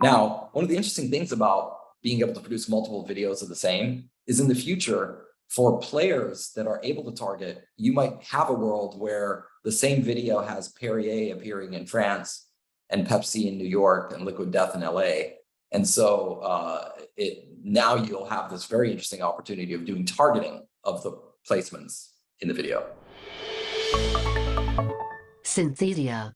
Now, one of the interesting things about being able to produce multiple videos of the same is in the future, for players that are able to target, you might have a world where the same video has Perrier appearing in France and Pepsi in New York and Liquid Death in LA. And so now you'll have this very interesting opportunity of doing targeting of the placements in the video. Synthedia.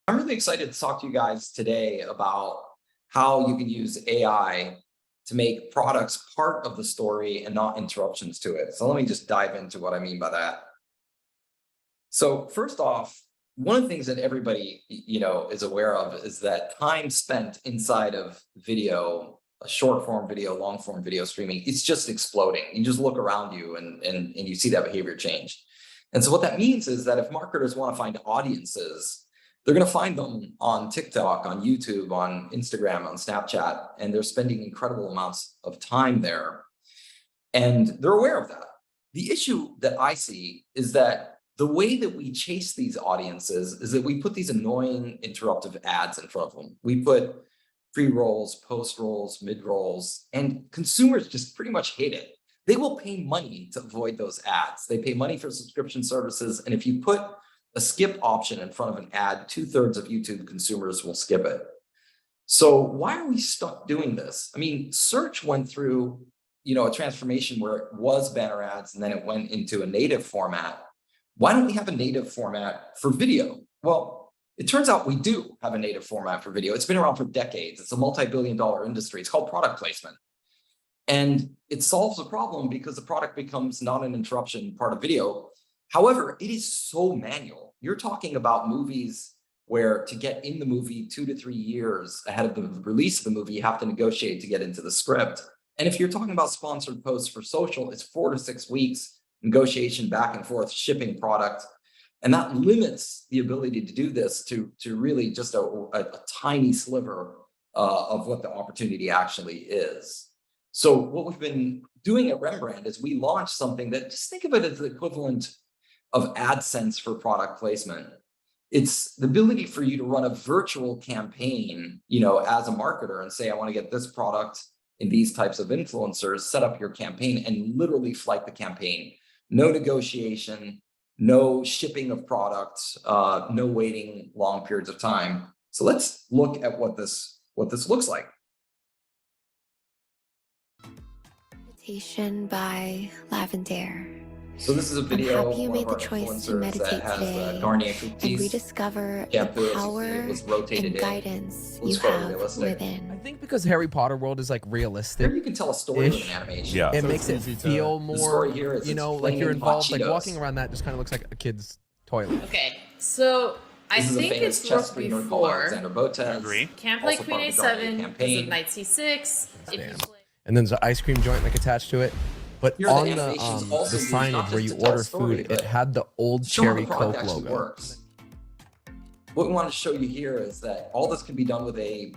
I'm really excited to talk to you guys today about how you can use AI to make products part of the story and not interruptions to it. So let me just dive into what I mean by that. So first off, one of the things that everybody is aware of is that time spent inside of video, a short form video, long form video streaming, it's just exploding. You just look around you and you see that behavior change. And so what that means is that if marketers want to find audiences, they're going to find them on TikTok, on YouTube, on Instagram, on Snapchat, and they're spending incredible amounts of time there. And they're aware of that. The issue that I see is that the way that we chase these audiences is that we put these annoying interruptive ads in front of them. We put pre-rolls, post-rolls, mid-rolls, and consumers just pretty much hate it. They will pay money to avoid those ads. They pay money for subscription services, and if you put a skip option in front of an ad, 2/3 of YouTube consumers will skip it. So why are we stuck doing this? I mean, search went through, a transformation where it was banner ads and then it went into a native format. Why don't we have a native format for video? Well, it turns out we do have a native format for video. It's been around for decades. It's a multi-billion-dollar industry. It's called product placement. And it solves a problem because the product becomes not an interruption part of video. However, it is so manual. You're talking about movies where to get in the movie 2 to 3 years ahead of the release of the movie, you have to negotiate to get into the script. And if you're talking about sponsored posts for social, it's 4 to 6 weeks, negotiation back and forth, shipping product. And that limits the ability to do this to really just a tiny sliver of what the opportunity actually is. So what we've been doing at Rembrand is we launched something that, just think of it as the equivalent of AdSense for product placement. It's the ability for you to run a virtual campaign, as a marketer and say, I want to get this product in these types of influencers, set up your campaign and literally flight the campaign. No negotiation, no shipping of products, no waiting long periods of time. So let's look at what this looks like. Meditation by Lavender. So this is a video. I'm happy you made the choice to meditate today and rediscover the power and guidance you have within. I think because Harry Potter world is like realistic. Here you can tell a story with an animation. Yeah, it makes it feel more, like you're involved. Like walking around that just kind of looks like a kid's toilet. Okay, so I think it's worked before. Agree. Can't play Queen A7 because of Knight C6. And then there's an ice cream joint like attached to it. But on the signage where you order food, it had the old Cherry Coke logo. Works. What we want to show you here is that all this can be done with a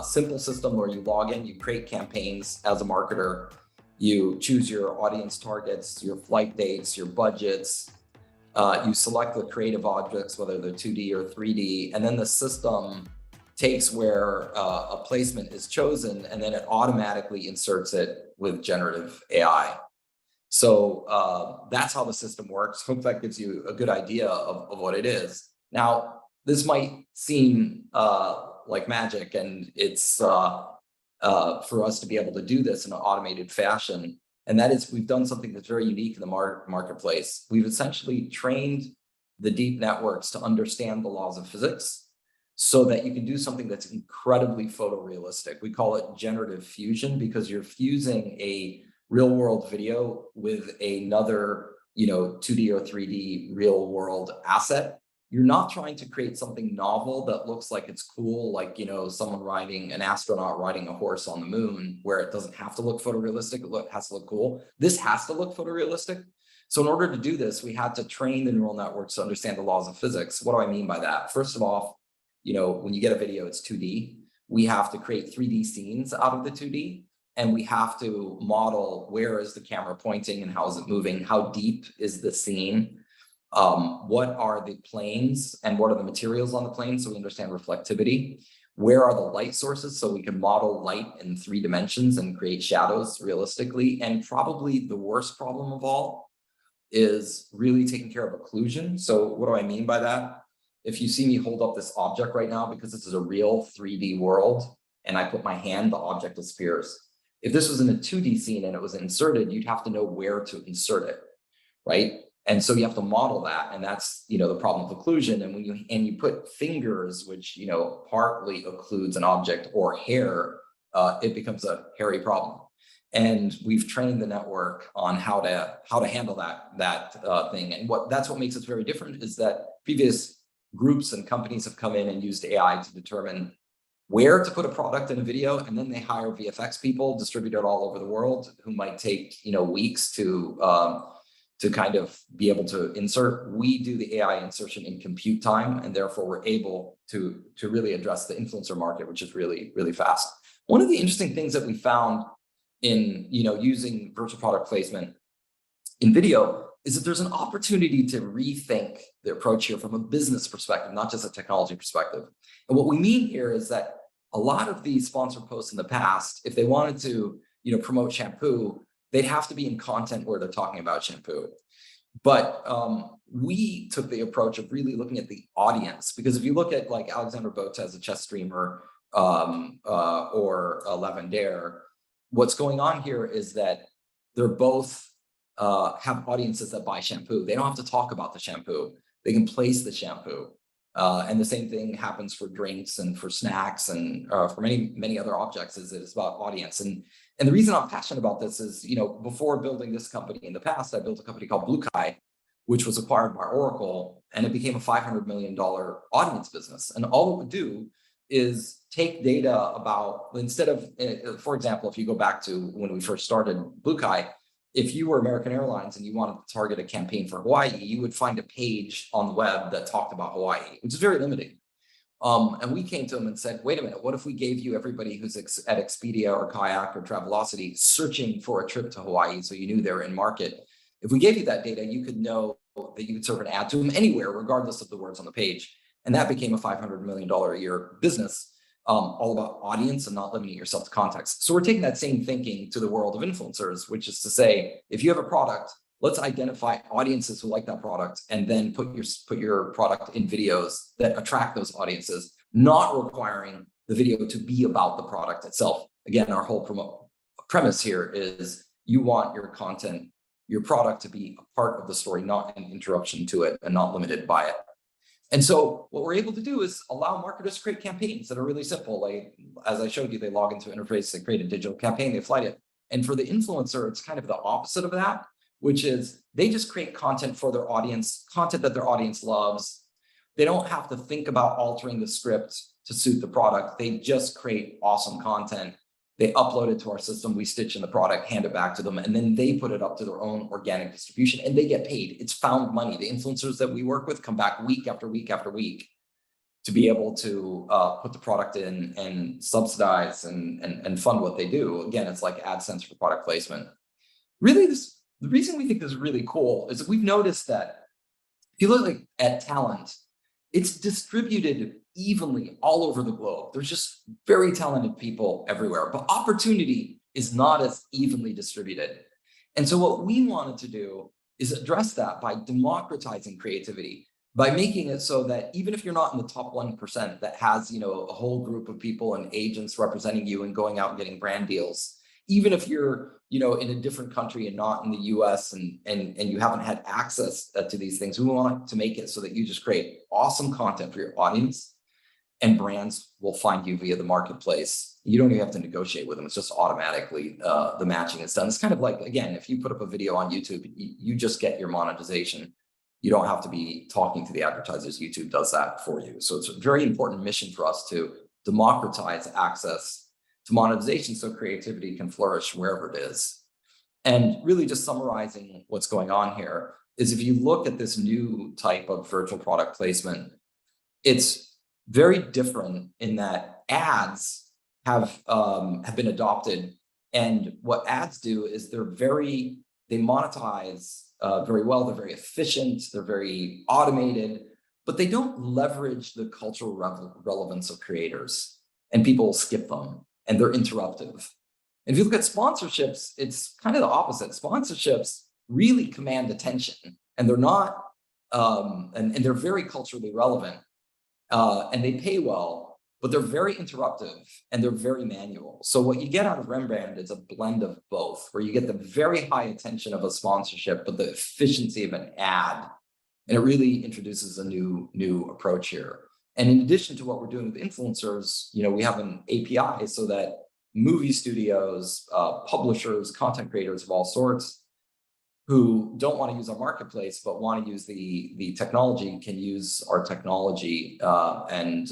simple system where you log in, you create campaigns as a marketer, you choose your audience targets, your flight dates, your budgets, you select the creative objects, whether they're 2D or 3D, and then the system takes where a placement is chosen and then it automatically inserts it with generative AI. So that's how the system works. Hope that gives you a good idea of what it is. Now, this might seem like magic, and it's for us to be able to do this in an automated fashion. And that is, we've done something that's very unique in the marketplace. We've essentially trained the deep networks to understand the laws of physics so that you can do something that's incredibly photorealistic. We call it generative fusion because you're fusing a real world video with another, 2D or 3D real world asset. You're not trying to create something novel that looks like it's cool, like, an astronaut riding a horse on the moon, where it doesn't have to look photorealistic, it has to look cool. This has to look photorealistic. So in order to do this, we had to train the neural networks to understand the laws of physics. What do I mean by that? First of all, when you get a video, it's 2D. We have to create 3D scenes out of the 2D, and we have to model where is the camera pointing and how is it moving? How deep is the scene? What are the planes and what are the materials on the plane? So we understand reflectivity. where are the light sources so we can model light in 3 dimensions and create shadows realistically. And probably the worst problem of all is really taking care of occlusion. So what do I mean by that? If you see me hold up this object right now, because this is a real 3D world, and I put my hand, the object disappears. If this was in a 2D scene and it was inserted, you'd have to know where to insert it, right? And so you have to model that, and that's, you know, the problem with occlusion. And when you put fingers, which, you know, partly occludes an object, or hair, it becomes a hairy problem. And we've trained the network on how to handle that thing. And that's what makes it very different, is that previous groups and companies have come in and used AI to determine where to put a product in a video, and then they hire VFX people distributed all over the world who might take, you know, weeks to kind of be able to insert. We do the AI insertion in compute time, and therefore we're able to really address the influencer market, which is really, really fast. One of the interesting things that we found in, you know, using virtual product placement in video is that there's an opportunity to rethink the approach here from a business perspective, not just a technology perspective. And what we mean here is that a lot of these sponsored posts in the past, if they wanted to, you know, promote shampoo, they'd have to be in content where they're talking about shampoo. But we took the approach of really looking at the audience, because if you look at like Alexander Botez, a chess streamer, or Lavender, what's going on here is that they're both have audiences that buy shampoo. They don't have to talk about the shampoo. They can place the shampoo. And the same thing happens for drinks and for snacks and for many, many other objects, is that it's about audience. And the reason I'm passionate about this is, you know, before building this company in the past, I built a company called BlueKai, which was acquired by Oracle, and it became a $500 million audience business. And all it would do is take data about, instead of, for example, if you go back to when we first started BlueKai, if you were American Airlines and you wanted to target a campaign for Hawaii, you would find a page on the web that talked about Hawaii, which is very limiting. And we came to them and said, wait a minute, what if we gave you everybody who's at Expedia or Kayak or Travelocity searching for a trip to Hawaii, so you knew they were in market? If we gave you that data, you could know that you could serve an ad to them anywhere, regardless of the words on the page. And that became a $500 million a year business, all about audience and not limiting yourself to context. So we're taking that same thinking to the world of influencers, which is to say, if you have a product, let's identify audiences who like that product, and then put your product in videos that attract those audiences, not requiring the video to be about the product itself. Again, our whole premise here is you want your content, your product, to be a part of the story, not an interruption to it, and not limited by it. And so what we're able to do is allow marketers to create campaigns that are really simple. Like, as I showed you, they log into an interface, they create a digital campaign, they flight it. And for the influencer, it's kind of the opposite of that, which is they just create content for their audience, content that their audience loves. They don't have to think about altering the script to suit the product. They just create awesome content. They upload it to our system, we stitch in the product, hand it back to them, and then they put it up to their own organic distribution, and they get paid. It's found money. The influencers that we work with come back week after week after week to be able to put the product in and subsidize and fund what they do. Again, it's like AdSense for product placement. Really, the reason we think this is really cool is that we've noticed that if you look at talent, it's distributed evenly all over the globe. There's just very talented people everywhere, but opportunity is not as evenly distributed. And so what we wanted to do is address that by democratizing creativity, by making it so that even if you're not in the top 1% that has, you know, a whole group of people and agents representing you and going out and getting brand deals, even if you're, you know, in a different country and not in the US and you haven't had access to these things, we want to make it so that you just create awesome content for your audience, and brands will find you via the marketplace. You don't even have to negotiate with them. It's just automatically the matching is done. It's kind of like, again, if you put up a video on YouTube, you just get your monetization. You don't have to be talking to the advertisers. YouTube does that for you. So it's a very important mission for us to democratize access to monetization so creativity can flourish wherever it is. And really just summarizing what's going on here is, if you look at this new type of virtual product placement, it's very different in that ads have been adopted. And what ads do is they monetize very well. They're very efficient. They're very automated, but they don't leverage the cultural relevance of creators. and people skip them, and they're interruptive. And if you look at sponsorships, it's kind of the opposite. Sponsorships really command attention, and they're not, and they're very culturally relevant, and they pay well, but they're very interruptive and they're very manual. So what you get out of Rembrand is a blend of both, where you get the very high attention of a sponsorship, but the efficiency of an ad. And it really introduces a new approach here. And in addition to what we're doing with influencers, we have an API so that movie studios, publishers, content creators of all sorts who don't want to use our marketplace but want to use the technology can use our technology and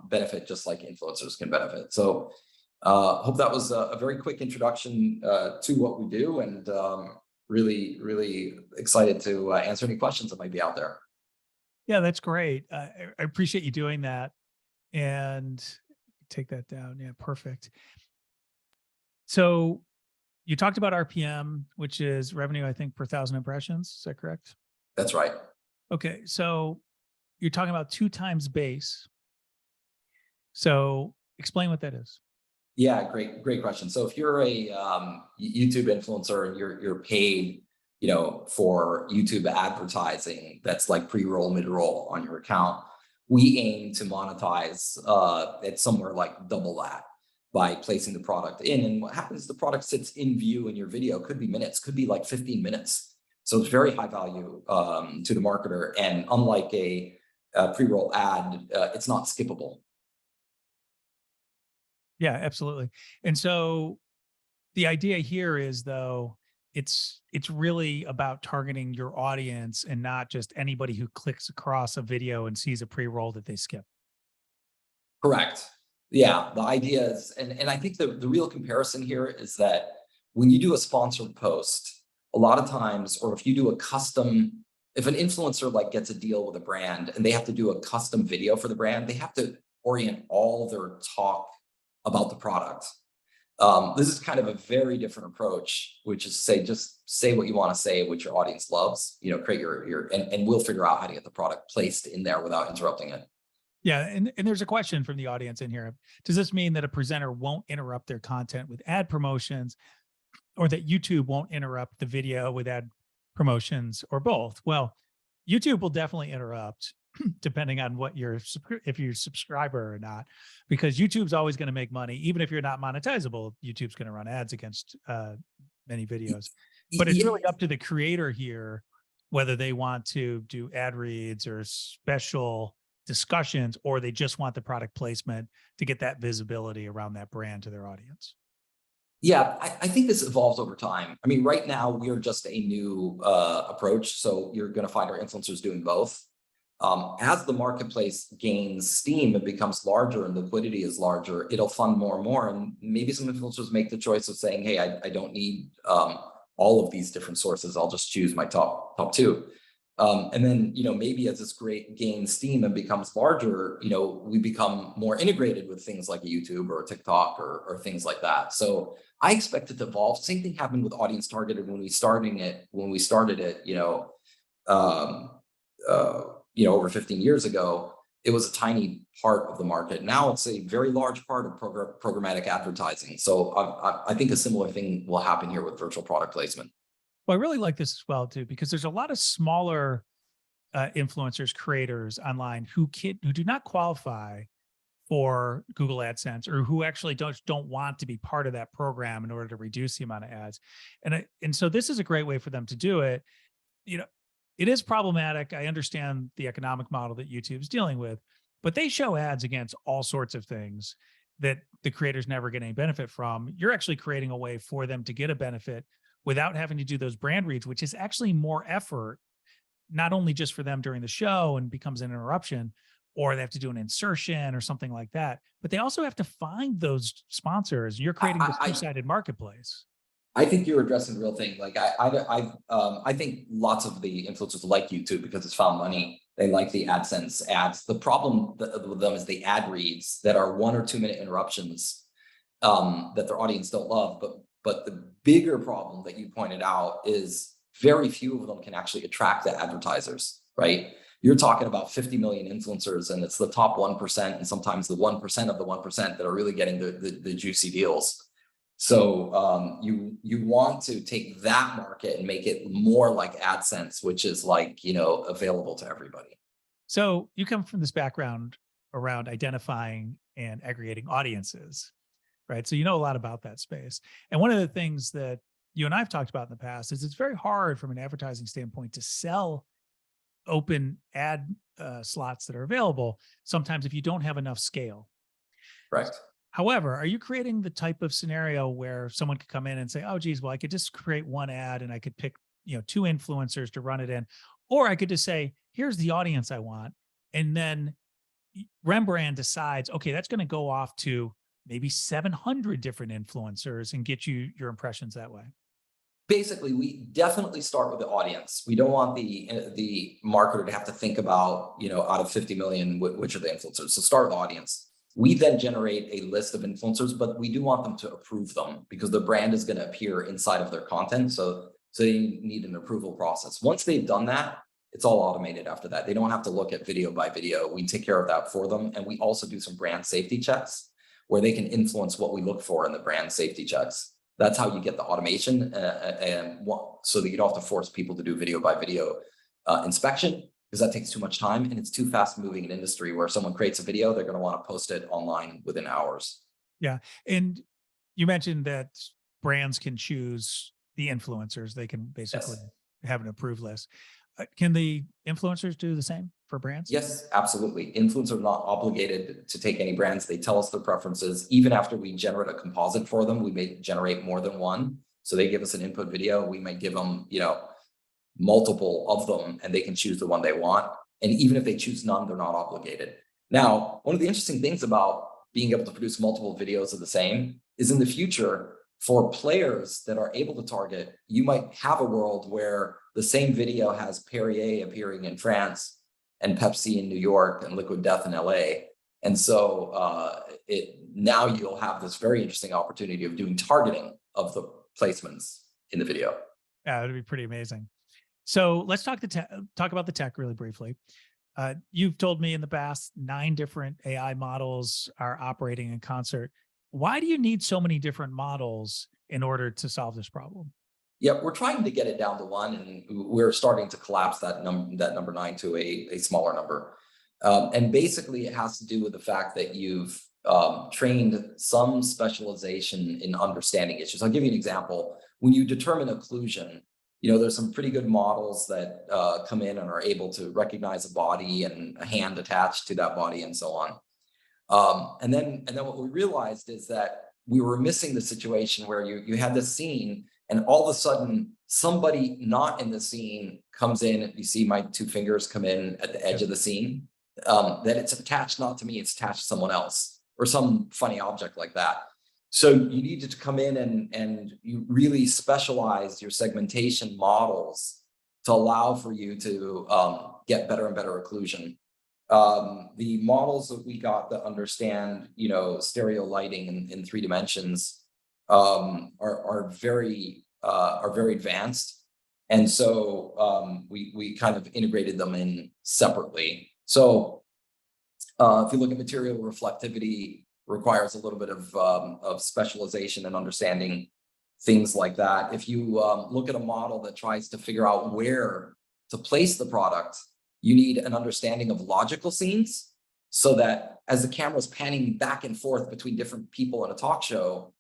benefit just like influencers can benefit. So hope that was a very quick introduction to what we do, and really excited to answer any questions that might be out there. Yeah, that's great. I appreciate you doing that, and take that down. Yeah, perfect. So you talked about RPM, which is revenue, I think, per 1,000 impressions. Is that correct? That's right. Okay, so you're talking about 2 times base. So explain what that is. Yeah, great question. So if you're a YouTube influencer and you're paid, for YouTube advertising, that's like pre-roll, mid-roll on your account, we aim to monetize at somewhere like double that by placing the product in. And what happens, the product sits in view in your video, could be minutes, could be like 15 minutes. So it's very high value to the marketer. And unlike a pre-roll ad, it's not skippable. Yeah, absolutely. And so the idea here is, though, it's really about targeting your audience and not just anybody who clicks across a video and sees a pre-roll that they skip. Correct. Yeah, the idea is, and I think the real comparison here is that when you do a sponsored post, a lot of times, or if you do a custom, if an influencer like gets a deal with a brand and they have to do a custom video for the brand, they have to orient all their talk about the product. This is kind of a very different approach, which is just say what you want to say, which your audience loves, create and we'll figure out how to get the product placed in there without interrupting it. Yeah, and there's a question from the audience in here. Does this mean that a presenter won't interrupt their content with ad promotions, or that YouTube won't interrupt the video with ad promotions, or both? Well, YouTube will definitely interrupt depending on what if you're a subscriber or not, because YouTube's always going to make money. Even if you're not monetizable, YouTube's going to run ads against many videos. But it's really up to the creator here, whether they want to do ad reads or special discussions, or they just want the product placement to get that visibility around that brand to their audience. Yeah, I think this evolves over time. I mean, right now we are just a new approach. So you're going to find our influencers doing both. As the marketplace gains steam and becomes larger and liquidity is larger, it'll fund more and more. And maybe some influencers make the choice of saying, hey, I don't need all of these different sources. I'll just choose my top 2. And then, maybe as this gains steam and becomes larger, we become more integrated with things like YouTube or TikTok or things like that. So I expect it to evolve. Same thing happened with audience targeted when we started it, over 15 years ago. It was a tiny part of the market. Now it's a very large part of programmatic advertising. So I think a similar thing will happen here with virtual product placement. Well, I really like this as well, too, because there's a lot of smaller influencers, creators online who do not qualify for Google AdSense, or who actually don't want to be part of that program in order to reduce the amount of ads. And so this is a great way for them to do it. It is problematic. I understand the economic model that YouTube's dealing with, but they show ads against all sorts of things that the creators never get any benefit from. You're actually creating a way for them to get a benefit without having to do those brand reads, which is actually more effort, not only just for them during the show and becomes an interruption, or they have to do an insertion or something like that, but they also have to find those sponsors. You're creating this two-sided marketplace. I think you're addressing the real thing. Like I think lots of the influencers like YouTube because it's found money. They like the AdSense ads. The problem with them is the ad reads that are 1 or 2 minute interruptions that their audience don't love. But the bigger problem that you pointed out is very few of them can actually attract the advertisers, right? You're talking about 50 million influencers, and it's the top 1% and sometimes the 1% of the 1% that are really getting the juicy deals. So you want to take that market and make it more like AdSense, which is like, available to everybody. So you come from this background around identifying and aggregating audiences, right? So you know a lot about that space. And one of the things that you and I've talked about in the past is it's very hard from an advertising standpoint to sell open ad slots that are available sometimes if you don't have enough scale. Right. However, are you creating the type of scenario where someone could come in and say, oh, geez, well, I could just create one ad and I could pick, 2 influencers to run it in, or I could just say, here's the audience I want. And then Rembrand decides, okay, that's going to go off to maybe 700 different influencers and get you your impressions that way. Basically, we definitely start with the audience. We don't want the marketer to have to think about, out of 50 million, which are the influencers. So start with the audience. We then generate a list of influencers, but we do want them to approve them because the brand is going to appear inside of their content. So they need an approval process. Once they've done that, it's all automated after that. They don't have to look at video by video. We take care of that for them. And we also do some brand safety checks where they can influence what we look for in the brand safety checks. That's how you get the automation so that you don't have to force people to do video by video inspection, because that takes too much time and it's too fast moving an industry where someone creates a video, they're going to want to post it online within hours. Yeah. And you mentioned that brands can choose the influencers. They can basically have an approved list. Can the influencers do the same for brands? Yes, absolutely. Influencers are not obligated to take any brands. They tell us their preferences. Even after we generate a composite for them, we may generate more than one. So they give us an input video. We might give them, multiple of them, and they can choose the one they want. And even if they choose none, they're not obligated. Now, one of the interesting things about being able to produce multiple videos of the same is in the future, for players that are able to target, you might have a world where the same video has Perrier appearing in France and Pepsi in New York and Liquid Death in LA. And so now you'll have this very interesting opportunity of doing targeting of the placements in the video. Yeah, it'd be pretty amazing. So let's talk about the tech really briefly. You've told me in the past 9 different AI models are operating in concert. Why do you need so many different models in order to solve this problem? Yeah, we're trying to get it down to 1, and we're starting to collapse that number 9 to a smaller number. And basically, it has to do with the fact that you've trained some specialization in understanding issues. I'll give you an example. When you determine occlusion, there's some pretty good models that come in and are able to recognize a body and a hand attached to that body and so on. And then what we realized is that we were missing the situation where you had this scene and all of a sudden somebody not in the scene comes in. You see my 2 fingers come in at the edge of the scene, that it's attached not to me, it's attached to someone else or some funny object like that. So you needed to come in and you really specialize your segmentation models to allow for you to get better and better occlusion. The models that we got that understand, stereo lighting in 3 dimensions are very advanced, and so we kind of integrated them in separately. So if you look at material reflectivity, requires a little bit of specialization and understanding things like that. If you look at a model that tries to figure out where to place the product, you need an understanding of logical scenes, so that as the camera's panning back and forth between different people in a talk show,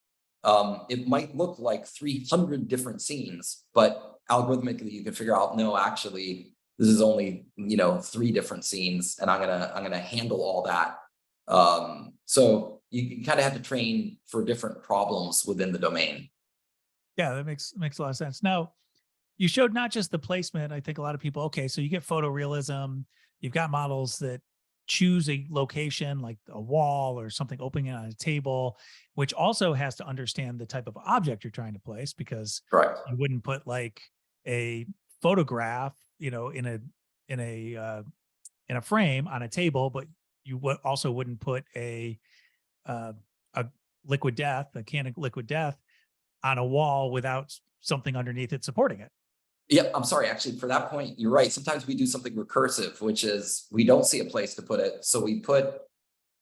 it might look like 300 different scenes, but algorithmically you can figure out, no, actually, this is only 3 different scenes, and I'm gonna handle all that. So you kind of have to train for different problems within the domain. Yeah, that makes a lot of sense. Now, you showed not just the placement. I think a lot of people, okay, so you get photorealism, you've got models that choose a location like a wall or something opening on a table, which also has to understand the type of object you're trying to place, because Correct. you wouldn't put like a photograph, in a frame on a table, but you also wouldn't put a liquid death, a can of liquid death on a wall without something underneath it supporting it. Yep, I'm sorry. Actually, for that point, you're right. Sometimes we do something recursive, which is we don't see a place to put it. So we put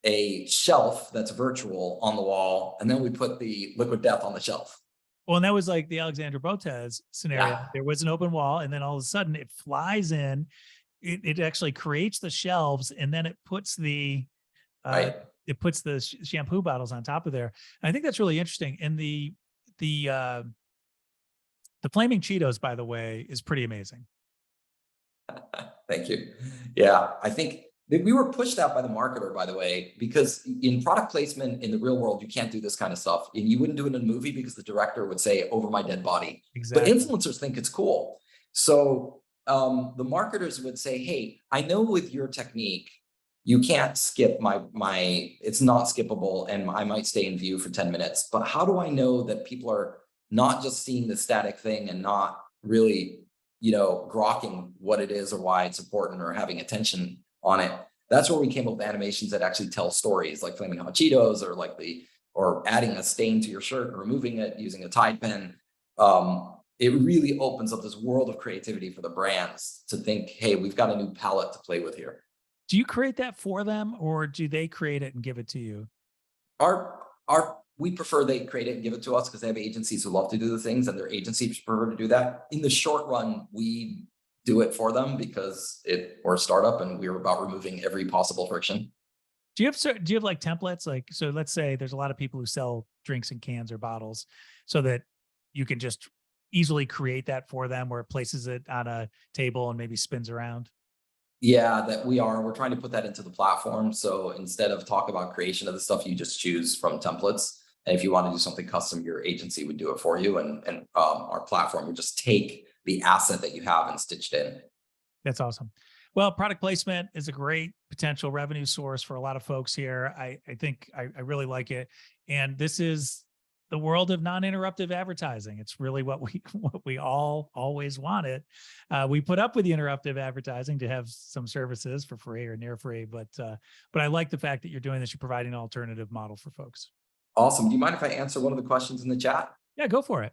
a shelf that's virtual on the wall, and then we put the liquid death on the shelf. Well, and that was like the Alexandra Botez scenario. Yeah. There was an open wall, and then all of a sudden it flies in. It actually creates the shelves, and then it puts the it puts the shampoo bottles on top of there. And I think that's really interesting. And the flaming Cheetos, by the way, is pretty amazing. Thank you. Yeah, I think that we were pushed out by the marketer, by the way, because in product placement in the real world, you can't do this kind of stuff. And you wouldn't do it in a movie because the director would say, "Over my dead body." Exactly. But influencers think it's cool. So the marketers would say, "Hey, I know with your technique, you can't skip it's not skippable, and I might stay in view for 10 minutes. But how do I know that people are not just seeing the static thing and not really, grokking what it is or why it's important or having attention on it?" That's where we came up with animations that actually tell stories, like flaming hot Cheetos, or adding a stain to your shirt and removing it using a Tide pen. It really opens up this world of creativity for the brands to think, hey, we've got a new palette to play with here. Do you create that for them, or do they create it and give it to you? We prefer they create it and give it to us because they have agencies who love to do the things, and their agencies prefer to do that. In the short run, we do it for them because we're a startup and we're about removing every possible friction. Do you have like templates? Like, so let's say there's a lot of people who sell drinks in cans or bottles, so that you can just easily create that for them, where it places it on a table and maybe spins around. Yeah, we're trying to put that into the platform. So instead of talk about creation of the stuff, you just choose from templates. And if you want to do something custom, your agency would do it for you. And our platform would just take the asset that you have and stitch it in. That's awesome. Well, product placement is a great potential revenue source for a lot of folks here. I think I really like it. And this is the world of non-interruptive advertising. It's really what we all always wanted. We put up with the interruptive advertising to have some services for free or near free, but I like the fact that you're doing this. You're providing an alternative model for folks. Awesome. Do you mind if I answer one of the questions in the chat? Yeah, go for it.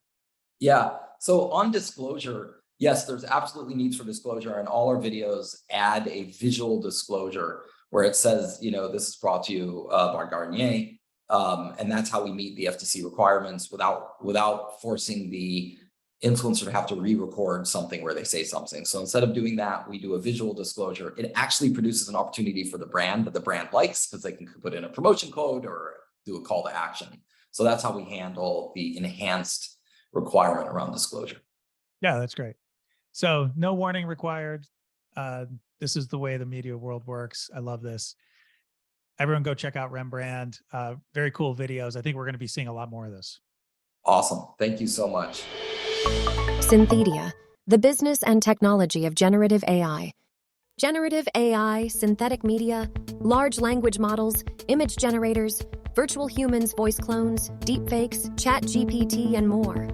Yeah. So on disclosure, yes, there's absolutely needs for disclosure, and all our videos add a visual disclosure where it says, this is brought to you by Garnier. And that's how we meet the FTC requirements without forcing the influencer to have to re-record something where they say something. So instead of doing that, we do a visual disclosure. It actually produces an opportunity for the brand that the brand likes, because they can put in a promotion code or do a call to action. So that's how we handle the enhanced requirement around disclosure. Yeah, that's great. So no warning required. This is the way the media world works. I love this. Everyone go check out Rembrand. Very cool videos. I think we're going to be seeing a lot more of this. Awesome. Thank you so much. Synthedia, the business and technology of generative AI. Generative AI, synthetic media, large language models, image generators, virtual humans, voice clones, deepfakes, ChatGPT, and more.